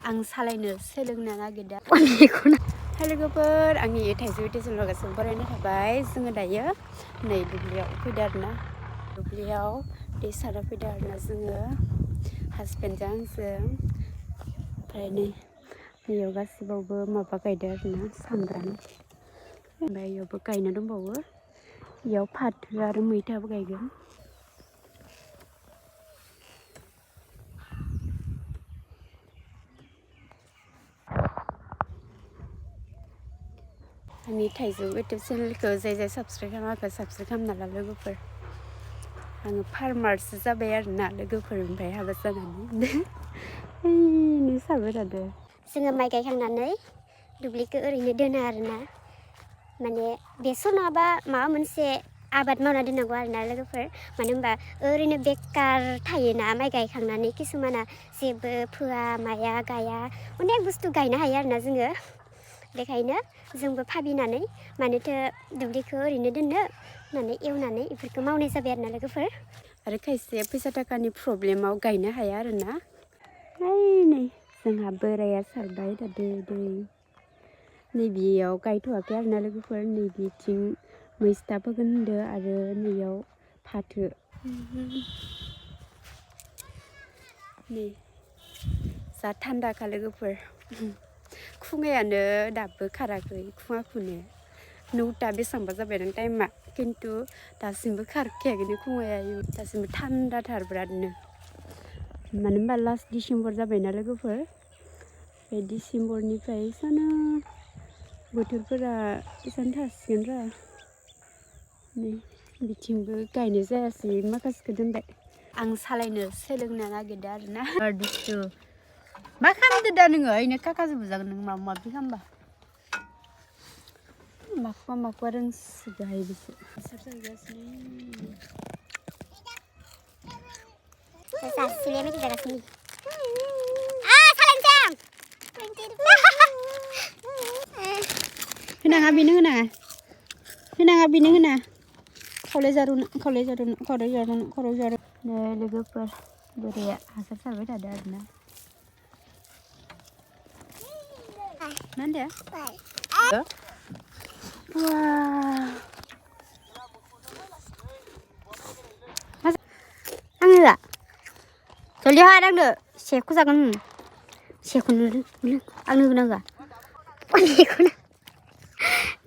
आं सालायनो सोलोंनो नागिरदों लोगोफोर आंनि थाइजौ स्टेसनाव गासैबो फरायनो थाबाय जोङो दायो नै दुब्लियाव फैदो आरोना दुब्लियाव दै सारा फैदो आरोना जोङो हासबेन्डजों आंजों ओमफ्राय नैयाव गासिबावबो माबा गायदो आरोना सामब्राम ओमफ्राय इयावबो गायना दंबावो इयाव फाथो आरो मैथाबो गायगोन आंनि थाइजौ इउटुब चेनेलखौ जाय साबस्क्राइब खालामाखै साबस्क्राइब खालामना ला लोगोफोर आङो फार्मारसो जाबाय आरोना लोगोफोर ओमफ्राय हाबा जानानै साबाय थादो जोङो माइ गायखांनानै दुब्लिखौ ओरैनो दोनो आरोना माने बेसर नङाबा माबा मोनसे आबाद मावना दोननांगौ आरोना लोगोफोर मानो होनबा ओरैनो बेकार थायोना माइ गायखांनानै किसुमाना जेबो फोआ माया गाया अनेक बुस्थु गायनो हायो आरोना जोङो बेखायनो जोंबो भाबिनानै मानोथो दुब्लिखौ ओरैनो दोननो होननानै एवनानै बेफोरखौ मावनाय जाबाय आरोना लोगोफोर आरो खायसे फैसा थाखानि प्रब्लेमाव गायनो हाया आरोना नै जोंहा बोराया सारबाय थादो दै नैबेयाव गायथ'वाखै आरोना लोगोफोर नैबेथिं मैस्था फोगोन होनदों आरो नैयाव फाथो नै जा थान्दाखा लोगोफोर खुङायानो दाबो खाराखै खुङाखौनो 9ता बेसेबांबा जाबाय नों टाइमा खिन्थु दासिमबो खारखायाखैनो खुङाया दासिमबो थान्दाथार बिरादनो मानो होनबा लास्ट डिसेम्बर जाबायना लोगोफोर बे डिसेम्बरनिफ्राय सानो बोथोरफोरा एसेबां थासिगोन र' नै बिथिंबो गायनाय जायासै माखासेखौ दोनबाय आं सालायनो सोलोंनो नागिरदों आरोना दुस्थु मा खालामदो दा नोङो ओरैनो काकाजों बुजागोन नों माबा माबि खालामबा माखौबा रोंसोगाहाय बिसोर सासेया मेथाइ जागासिनो होनाङा बेनो होनाङा खावलायजारु लोगोफोर बोराया हासार सारबाय थादों आरोना मा होनदो आङो जल्दि हा दांदो सेखौ जागोन सेखौनो आंनो होनांगा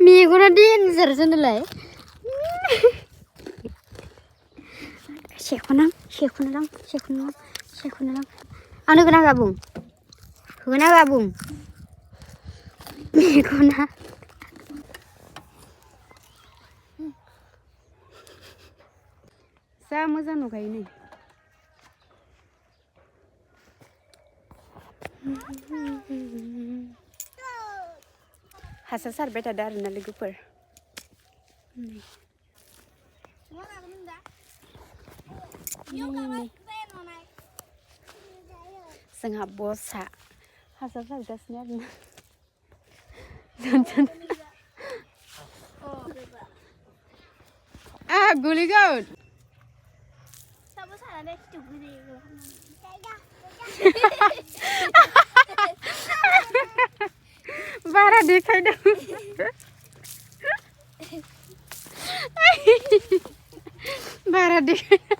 मेगना देन्जार जोंनोलाय सेख'नां आंनो होनांगा बुं मेगना जा मोजां नुखायो नै हासार सारबाय थादों आरोना लोगोफोर जोंहा बसा हासार सारगासिनो आरोना गोलैगोन बारा देखायदों बारा देखायदों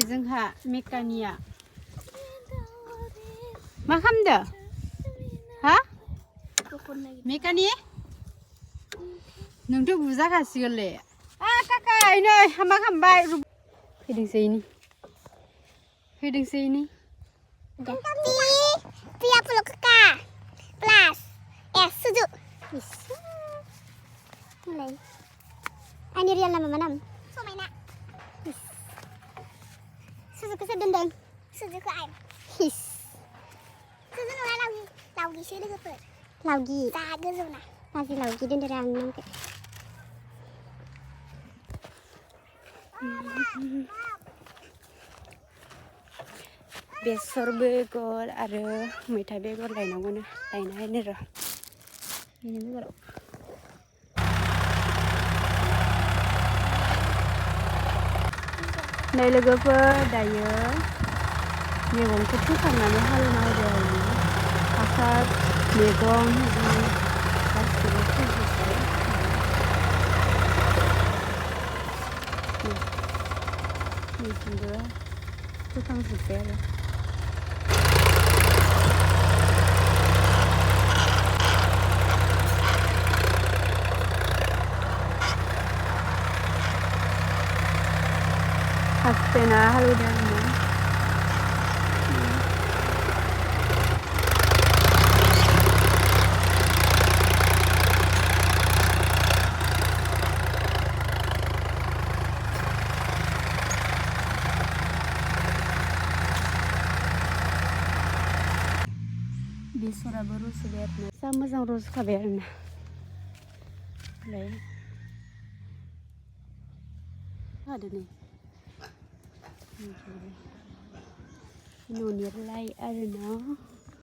जोंहा मेकानिया मा खालामदो हा मेकानि नोंथ' बुजाखासिगोनलै काका नै हामा खालामबाय फैदोंसै Pia pulau kakak plus suju mulai ini real nama mana Somaina suju ke sedendeng suju ke air suju nolai laugi sih deh gue laugi tak gue zona Hasil laut jadi dari angin ke. बेसर बेगर आरो मैथा बेगर लायनांगौनो लायनाहायनो र' बेनि बेगराव नै लोगोफोर दायो मैगंखौ फोखांनानै हालेवना होदो आरो हासार मैगं गासिबो फोजोबबाय नैथिंबो फोखांजोब्बाय आरो हासबेन्डआ हालेवदों आरोना बेसराबो रज'बाय आरोना जा मोजां रज'खाबाय आरोना ओमफ्राय हादों नै न'नि लाइ आरोना